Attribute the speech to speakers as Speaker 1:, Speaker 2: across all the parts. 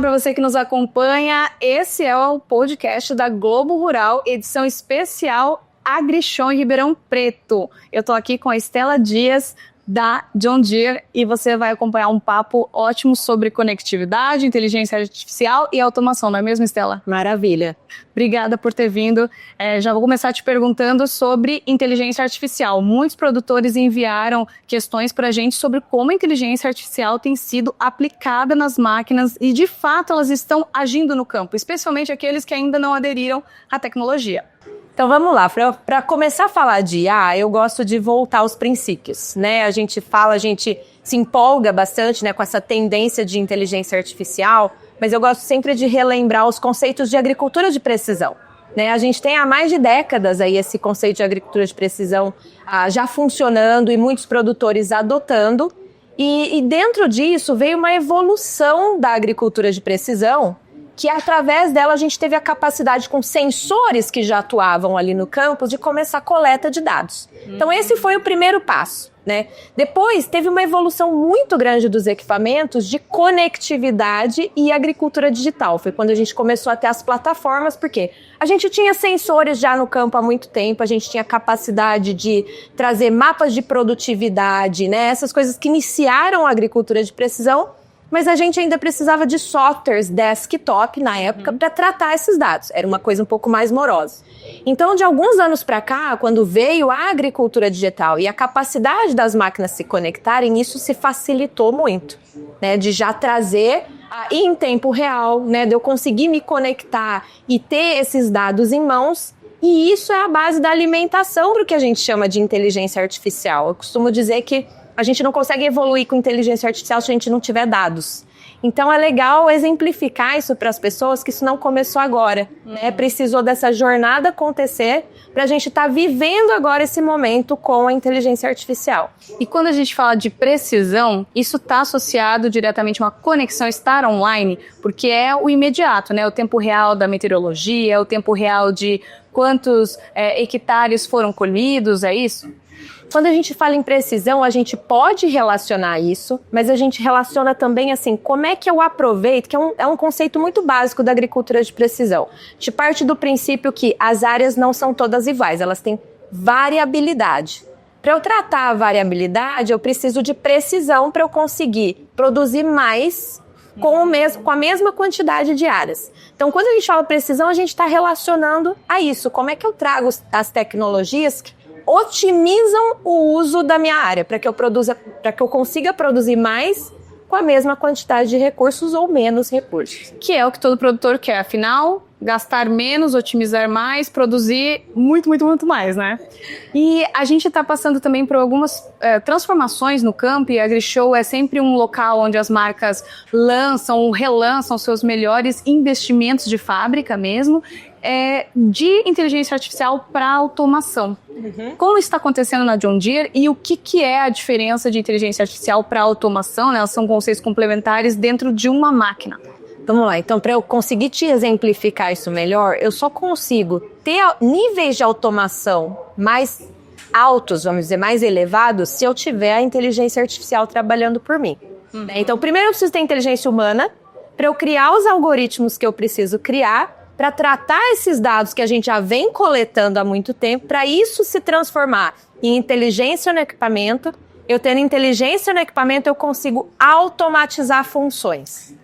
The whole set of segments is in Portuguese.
Speaker 1: para você que nos acompanha. Esse é o podcast da Globo Rural, edição especial AgriShow em Ribeirão Preto. Eu estou aqui com a Estela Dias, da John Deere, e você vai acompanhar um papo ótimo sobre conectividade, inteligência artificial e automação, não é mesmo, Estela?
Speaker 2: Maravilha.
Speaker 1: Obrigada por ter vindo. Já vou começar te perguntando sobre inteligência artificial. Muitos produtores enviaram questões para a gente sobre como a inteligência artificial tem sido aplicada nas máquinas e, de fato, elas estão agindo no campo, especialmente aqueles que ainda não aderiram à tecnologia.
Speaker 2: Então vamos lá, para começar a falar de IA, eu gosto de voltar aos princípios, né? A gente se empolga bastante, né, com essa tendência de inteligência artificial, mas eu gosto sempre de relembrar os conceitos de agricultura de precisão, né? A gente tem há mais de décadas aí esse conceito de agricultura de precisão já funcionando e muitos produtores adotando, e dentro disso veio uma evolução da agricultura de precisão, que através dela a gente teve a capacidade, com sensores que já atuavam ali no campo, de começar a coleta de dados. Então esse foi o primeiro passo, né? Depois teve uma evolução muito grande dos equipamentos de conectividade e agricultura digital. Foi quando a gente começou a ter as plataformas, porque a gente tinha sensores já no campo há muito tempo, a gente tinha capacidade de trazer mapas de produtividade, né? Essas coisas que iniciaram a agricultura de precisão, mas a gente ainda precisava de softwares desktop na época para tratar esses dados. Era uma coisa um pouco mais morosa. Então, de alguns anos para cá, quando veio a agricultura digital e a capacidade das máquinas se conectarem, isso se facilitou muito, né? De já trazer em tempo real, né? De eu conseguir me conectar e ter esses dados em mãos. E isso é a base da alimentação para o que a gente chama de inteligência artificial. Eu costumo dizer que a gente não consegue evoluir com inteligência artificial se a gente não tiver dados. Então é legal exemplificar isso para as pessoas, que isso não começou agora, né? Precisou dessa jornada acontecer para a gente estar vivendo agora esse momento com a inteligência artificial.
Speaker 1: E quando a gente fala de precisão, isso está associado diretamente a uma conexão, estar online, porque é o imediato, né? O tempo real da meteorologia, o tempo real de quantos hectares foram colhidos, é isso?
Speaker 2: Quando a gente fala em precisão, a gente pode relacionar isso, mas a gente relaciona também assim, como é que eu aproveito, que é um conceito muito básico da agricultura de precisão. A gente parte do princípio que as áreas não são todas iguais, elas têm variabilidade. Para eu tratar a variabilidade, eu preciso de precisão para eu conseguir produzir mais com a mesma quantidade de áreas. Então, quando a gente fala precisão, a gente está relacionando a isso. Como é que eu trago as tecnologias que otimizam o uso da minha área, para que eu consiga produzir mais com a mesma quantidade de recursos ou menos recursos.
Speaker 1: Que é o que todo produtor quer, afinal, gastar menos, otimizar mais, produzir muito, muito, muito mais, né? E a gente está passando também por algumas transformações no campo, e a AgriShow é sempre um local onde as marcas lançam ou relançam seus melhores investimentos de fábrica mesmo, de inteligência artificial para automação. Como está acontecendo na John Deere e o que é a diferença de inteligência artificial para automação, né? Elas são conceitos complementares dentro de uma máquina.
Speaker 2: Vamos lá, então, para eu conseguir te exemplificar isso melhor, eu só consigo ter níveis de automação mais altos, vamos dizer, mais elevados, se eu tiver a inteligência artificial trabalhando por mim. Né? Então, primeiro eu preciso ter inteligência humana para eu criar os algoritmos que eu preciso criar para tratar esses dados que a gente já vem coletando há muito tempo, para isso se transformar em inteligência no equipamento. Eu tendo inteligência no equipamento, eu consigo automatizar funções.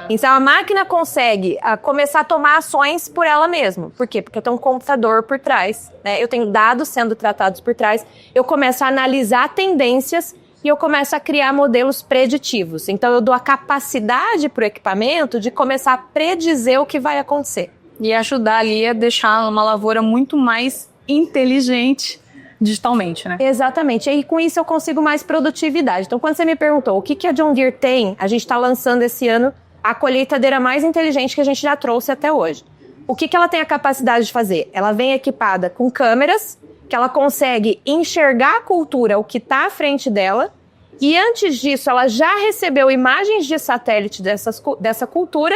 Speaker 2: Então a máquina consegue começar a tomar ações por ela mesma. Por quê? Porque eu tenho um computador por trás, né? Eu tenho dados sendo tratados por trás, eu começo a analisar tendências e eu começo a criar modelos preditivos. Então eu dou a capacidade para o equipamento de começar a predizer o que vai acontecer.
Speaker 1: E ajudar ali a deixar uma lavoura muito mais inteligente digitalmente, né?
Speaker 2: Exatamente. E com isso eu consigo mais produtividade. Então quando você me perguntou o que a John Deere tem, a gente está lançando esse ano a colheitadeira mais inteligente que a gente já trouxe até hoje. O que ela tem a capacidade de fazer? Ela vem equipada com câmeras, que ela consegue enxergar a cultura, o que está à frente dela, e antes disso ela já recebeu imagens de satélite dessa cultura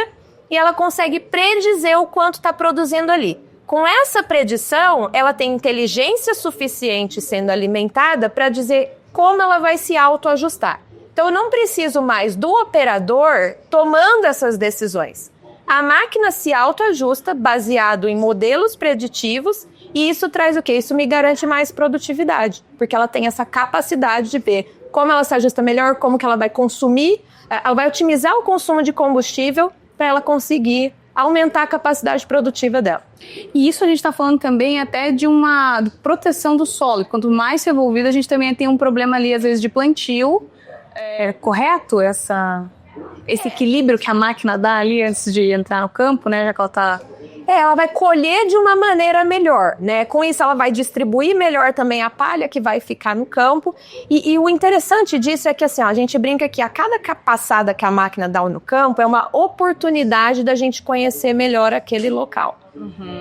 Speaker 2: e ela consegue predizer o quanto está produzindo ali. Com essa predição, ela tem inteligência suficiente sendo alimentada para dizer como ela vai se autoajustar. Então, eu não preciso mais do operador tomando essas decisões. A máquina se autoajusta baseado em modelos preditivos e isso traz o quê? Isso me garante mais produtividade, porque ela tem essa capacidade de ver como ela se ajusta melhor, como que ela vai consumir, ela vai otimizar o consumo de combustível para ela conseguir aumentar a capacidade produtiva dela.
Speaker 1: E isso a gente está falando também até de uma proteção do solo. Quanto mais revolvido, a gente também tem um problema ali, às vezes, de plantio. Correto esse equilíbrio que a máquina dá ali antes de entrar no campo, né? Já que ela tá...
Speaker 2: Ela vai colher de uma maneira melhor, né? Com isso, ela vai distribuir melhor também a palha que vai ficar no campo. E o interessante disso é que, assim, ó, a gente brinca que a cada passada que a máquina dá no campo é uma oportunidade da gente conhecer melhor aquele local.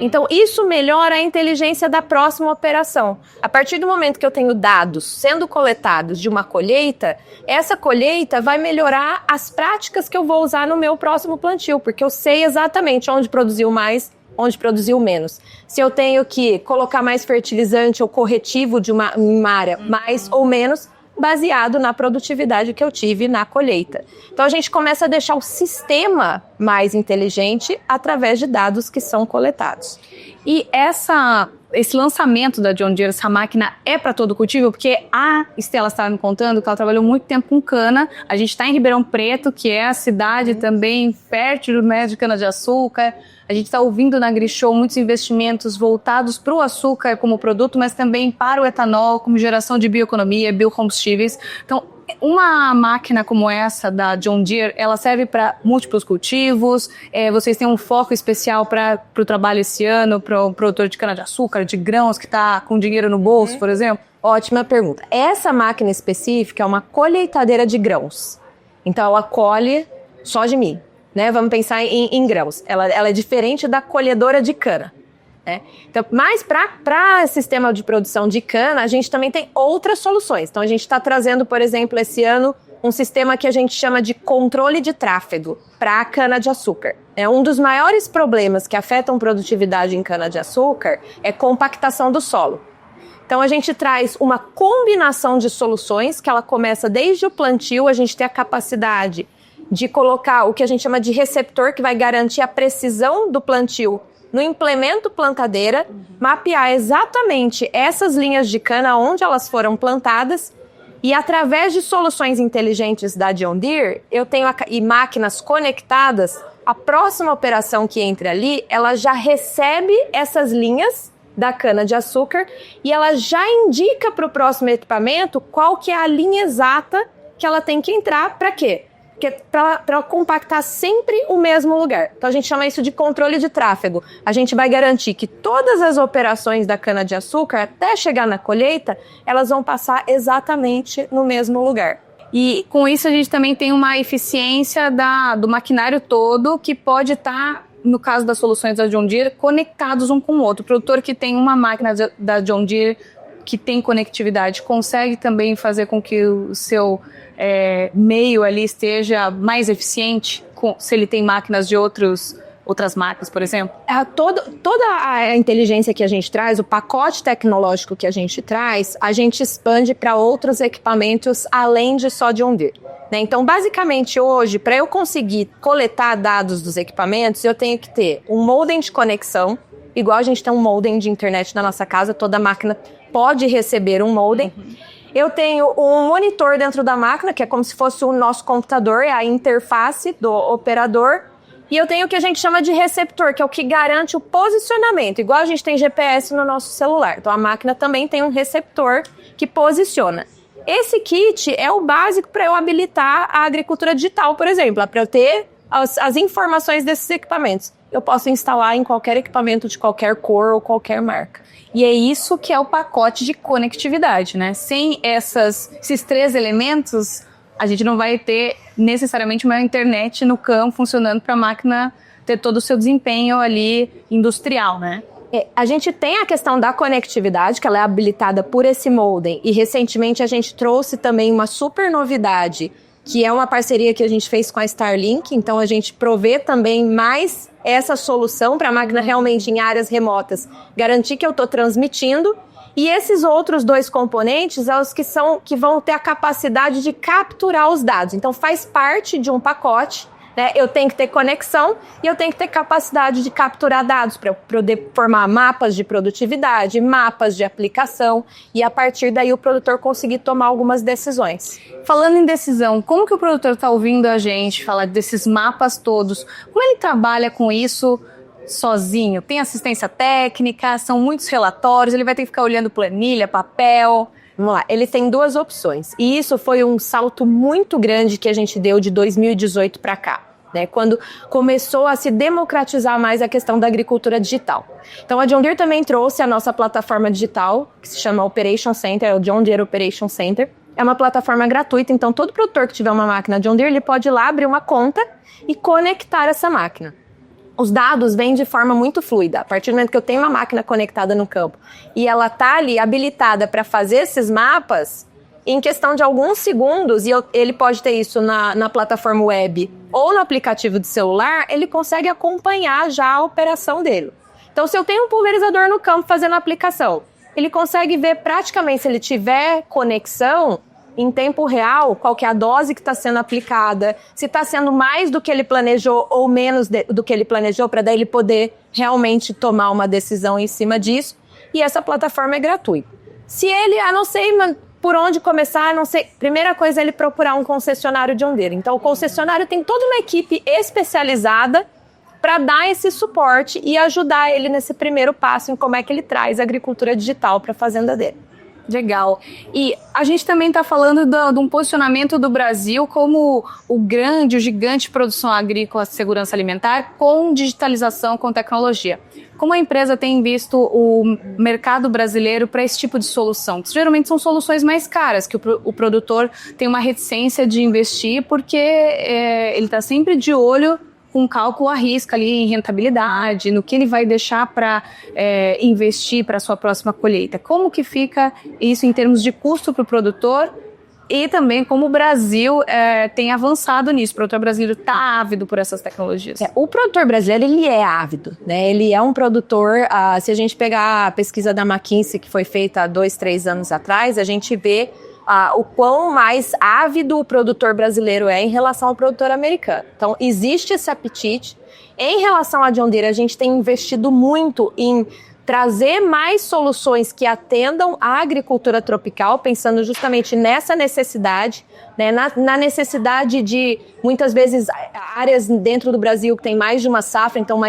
Speaker 2: Então, isso melhora a inteligência da próxima operação. A partir do momento que eu tenho dados sendo coletados de uma colheita, essa colheita vai melhorar as práticas que eu vou usar no meu próximo plantio, porque eu sei exatamente onde produziu mais, onde produziu menos. Se eu tenho que colocar mais fertilizante ou corretivo de uma área, mais ou menos, baseado na produtividade que eu tive na colheita. Então, a gente começa a deixar o sistema mais inteligente através de dados que são coletados.
Speaker 1: E esse lançamento da John Deere, essa máquina é para todo cultivo? Porque a Estela estava me contando que ela trabalhou muito tempo com cana. A gente está em Ribeirão Preto, que é a cidade também fértil, né, de cana-de-açúcar. A gente está ouvindo na AgriShow muitos investimentos voltados para o açúcar como produto, mas também para o etanol, como geração de bioeconomia, biocombustíveis. Então, uma máquina como essa da John Deere, ela serve para múltiplos cultivos. Vocês têm um foco especial para o trabalho esse ano, para o produtor de cana-de-açúcar, de grãos, que está com dinheiro no bolso, por exemplo?
Speaker 2: Ótima pergunta. Essa máquina específica é uma colheitadeira de grãos. Então, ela colhe só de milho. Né? Vamos pensar em grãos. Ela é diferente da colhedora de cana. Né? Então, mas para sistema de produção de cana, a gente também tem outras soluções. Então, a gente está trazendo, por exemplo, esse ano, um sistema que a gente chama de controle de tráfego para a cana-de-açúcar. Um dos maiores problemas que afetam produtividade em cana-de-açúcar é compactação do solo. Então, a gente traz uma combinação de soluções que ela começa desde o plantio, a gente tem a capacidade de colocar o que a gente chama de receptor, que vai garantir a precisão do plantio no implemento plantadeira, mapear exatamente essas linhas de cana onde elas foram plantadas e através de soluções inteligentes da John Deere, eu tenho e máquinas conectadas, a próxima operação que entre ali, ela já recebe essas linhas da cana-de-açúcar e ela já indica para o próximo equipamento qual que é a linha exata que ela tem que entrar. Para quê? Para compactar sempre o mesmo lugar. Então, a gente chama isso de controle de tráfego. A gente vai garantir que todas as operações da cana-de-açúcar, até chegar na colheita, elas vão passar exatamente no mesmo lugar.
Speaker 1: E com isso a gente também tem uma eficiência do maquinário todo que pode estar, no caso das soluções da John Deere, conectados um com o outro. O produtor que tem uma máquina da John Deere que tem conectividade consegue também fazer com que o seu meio ali esteja mais eficiente, se ele tem máquinas de outras máquinas, por exemplo?
Speaker 2: Toda a inteligência que a gente traz, o pacote tecnológico que a gente traz, a gente expande para outros equipamentos além de só John Deere. Né? Então, basicamente, hoje, para eu conseguir coletar dados dos equipamentos, eu tenho que ter um modem de conexão, igual a gente tem um modem de internet na nossa casa, toda máquina pode receber um modem. Eu tenho um monitor dentro da máquina, que é como se fosse o nosso computador, é a interface do operador. E eu tenho o que a gente chama de receptor, que é o que garante o posicionamento. Igual a gente tem GPS no nosso celular. Então, a máquina também tem um receptor que posiciona. Esse kit é o básico para eu habilitar a agricultura digital, por exemplo, para eu ter as informações desses equipamentos. Eu posso instalar em qualquer equipamento de qualquer cor ou qualquer marca.
Speaker 1: E é isso que é o pacote de conectividade, né? Sem esses três elementos, a gente não vai ter necessariamente uma internet no campo funcionando para a máquina ter todo o seu desempenho ali industrial, né?
Speaker 2: A gente tem a questão da conectividade, que ela é habilitada por esse modem. E recentemente a gente trouxe também uma super novidade, que é uma parceria que a gente fez com a Starlink. Então a gente provê também mais essa solução para a máquina realmente em áreas remotas garantir que eu estou transmitindo. E esses outros 2 componentes são os que vão ter a capacidade de capturar os dados. Então, faz parte de um pacote, né? Eu tenho que ter conexão e eu tenho que ter capacidade de capturar dados para poder formar mapas de produtividade, mapas de aplicação e a partir daí o produtor conseguir tomar algumas decisões.
Speaker 1: Falando em decisão, como que o produtor está ouvindo a gente falar desses mapas todos? Como ele trabalha com isso sozinho? Tem assistência técnica, são muitos relatórios, ele vai ter que ficar olhando planilha, papel...
Speaker 2: Vamos lá, ele tem 2 opções. E isso foi um salto muito grande que a gente deu de 2018 para cá, né? Quando começou a se democratizar mais a questão da agricultura digital. Então a John Deere também trouxe a nossa plataforma digital, que se chama Operation Center, é o John Deere Operation Center. É uma plataforma gratuita, então todo produtor que tiver uma máquina John Deere, ele pode ir lá abrir uma conta e conectar essa máquina. Os dados vêm de forma muito fluida. A partir do momento que eu tenho uma máquina conectada no campo e ela está ali habilitada para fazer esses mapas, em questão de alguns segundos, e ele pode ter isso na plataforma web ou no aplicativo de celular, ele consegue acompanhar já a operação dele. Então, se eu tenho um pulverizador no campo fazendo a aplicação, ele consegue ver praticamente, se ele tiver conexão, em tempo real, qual que é a dose que está sendo aplicada, se está sendo mais do que ele planejou ou menos do que ele planejou, para daí ele poder realmente tomar uma decisão em cima disso. E essa plataforma é gratuita. Se ele, não sei por onde começar, não sei, primeira coisa é ele procurar um concessionário John Deere. Então, o concessionário tem toda uma equipe especializada para dar esse suporte e ajudar ele nesse primeiro passo em como é que ele traz a agricultura digital para a fazenda dele.
Speaker 1: Legal. E a gente também está falando de um posicionamento do Brasil como o gigante de produção agrícola, segurança alimentar, com digitalização, com tecnologia. Como a empresa tem visto o mercado brasileiro para esse tipo de solução? Que geralmente são soluções mais caras, que o produtor tem uma reticência de investir porque ele está sempre de olho com cálculo à risca ali em rentabilidade, no que ele vai deixar para investir para a sua próxima colheita. Como que fica isso em termos de custo para o produtor e também como o Brasil tem avançado nisso? O produtor brasileiro está ávido por essas tecnologias.
Speaker 2: O produtor brasileiro, ele é ávido, né? Ele é um produtor, se a gente pegar a pesquisa da McKinsey que foi feita há 2, 3 anos atrás, a gente vê o quão mais ávido o produtor brasileiro é em relação ao produtor americano. Então, existe esse apetite. Em relação à John Deere, a gente tem investido muito em trazer mais soluções que atendam à agricultura tropical, pensando justamente nessa necessidade, né, na necessidade de, muitas vezes, áreas dentro do Brasil que tem mais de uma safra, então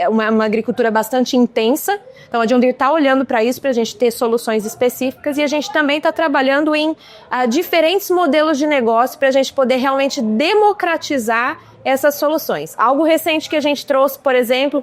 Speaker 2: uma agricultura bastante intensa. Então, a John Deere está olhando para isso, para a gente ter soluções específicas, e a gente também está trabalhando em diferentes modelos de negócio para a gente poder realmente democratizar essas soluções. Algo recente que a gente trouxe, por exemplo,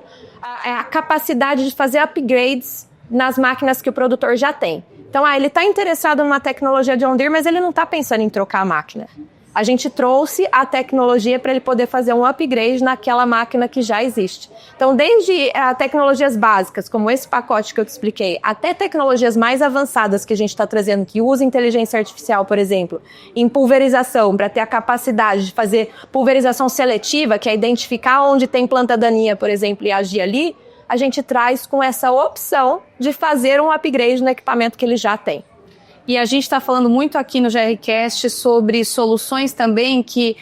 Speaker 2: é a capacidade de fazer upgrades nas máquinas que o produtor já tem. Então, ele está interessado numa tecnologia John Deere, mas ele não está pensando em trocar a máquina. A gente trouxe a tecnologia para ele poder fazer um upgrade naquela máquina que já existe. Então, desde tecnologias básicas, como esse pacote que eu te expliquei, até tecnologias mais avançadas que a gente está trazendo, que usa inteligência artificial, por exemplo, em pulverização, para ter a capacidade de fazer pulverização seletiva, que é identificar onde tem planta daninha, por exemplo, e agir ali, a gente traz com essa opção de fazer um upgrade no equipamento que ele já tem.
Speaker 1: E a gente está falando muito aqui no GRCast sobre soluções também que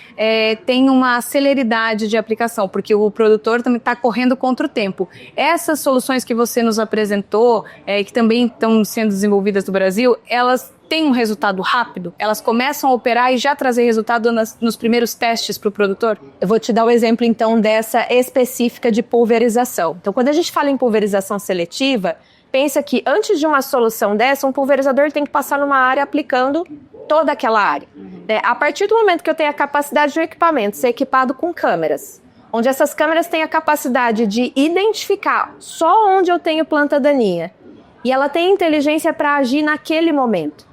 Speaker 1: têm uma celeridade de aplicação, porque o produtor também está correndo contra o tempo. Essas soluções que você nos apresentou, que também estão sendo desenvolvidas no Brasil, elas têm um resultado rápido? Elas começam a operar e já trazer resultado nos primeiros testes para o produtor?
Speaker 2: Eu vou te dar o exemplo, então, dessa específica de pulverização. Então, quando a gente fala em pulverização seletiva, pensa que antes de uma solução dessa, um pulverizador tem que passar numa área aplicando toda aquela área. A partir do momento que eu tenho a capacidade de um equipamento ser equipado com câmeras, onde essas câmeras têm a capacidade de identificar só onde eu tenho planta daninha, e ela tem inteligência para agir naquele momento.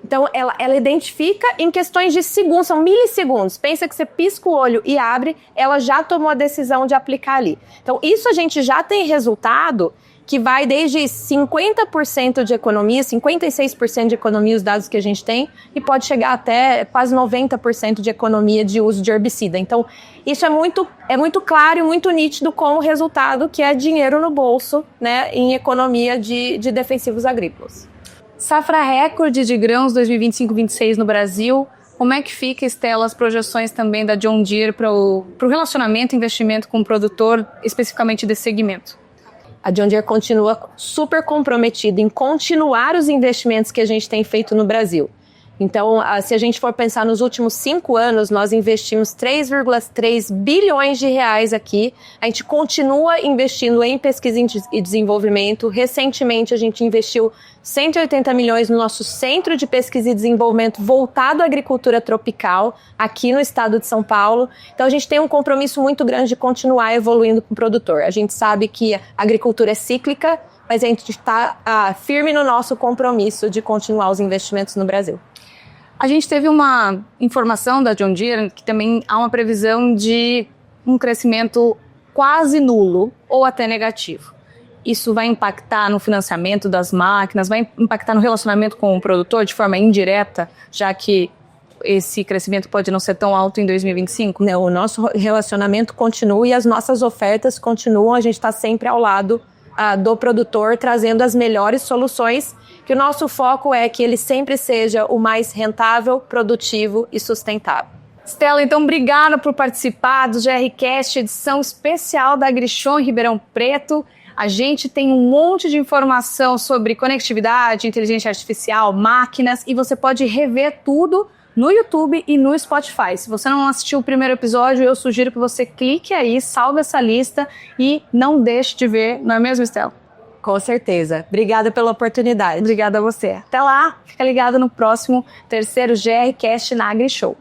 Speaker 2: Então, ela identifica em questões de segundos, são milissegundos. Pensa que você pisca o olho e abre, ela já tomou a decisão de aplicar ali. Então, isso a gente já tem resultado que vai desde 50% de economia, 56% de economia, os dados que a gente tem, e pode chegar até quase 90% de economia de uso de herbicida. Então, isso é muito claro e muito nítido como resultado que é dinheiro no bolso, né, em economia de defensivos agrícolas.
Speaker 1: Safra recorde de grãos 2025-26 no Brasil. Como é que fica, Estela, as projeções também da John Deere para o relacionamento e investimento com o produtor, especificamente desse segmento?
Speaker 2: A John Deere continua super comprometida em continuar os investimentos que a gente tem feito no Brasil. Então, se a gente for pensar nos últimos 5 anos, nós investimos 3,3 bilhões de reais aqui. A gente continua investindo em pesquisa e desenvolvimento. Recentemente, a gente investiu 180 milhões no nosso Centro de Pesquisa e Desenvolvimento voltado à agricultura tropical, aqui no estado de São Paulo. Então, a gente tem um compromisso muito grande de continuar evoluindo com o produtor. A gente sabe que a agricultura é cíclica, mas a gente está firme no nosso compromisso de continuar os investimentos no Brasil.
Speaker 1: A gente teve uma informação da John Deere que também há uma previsão de um crescimento quase nulo ou até negativo. Isso vai impactar no financiamento das máquinas, vai impactar no relacionamento com o produtor de forma indireta, já que esse crescimento pode não ser tão alto em 2025?
Speaker 2: Não, o nosso relacionamento continua e as nossas ofertas continuam, a gente está sempre ao lado do produtor, trazendo as melhores soluções, que o nosso foco é que ele sempre seja o mais rentável, produtivo e sustentável.
Speaker 1: Estela, então, obrigada por participar do GRCast, edição especial da AgriShow em Ribeirão Preto. A gente tem um monte de informação sobre conectividade, inteligência artificial, máquinas, e você pode rever tudo no YouTube e no Spotify. Se você não assistiu o primeiro episódio, eu sugiro que você clique aí, salve essa lista e não deixe de ver, não é mesmo, Estela?
Speaker 2: Com certeza. Obrigada pela oportunidade.
Speaker 1: Obrigada a você. Até lá, fica ligado no próximo terceiro GRCast na AgriShow.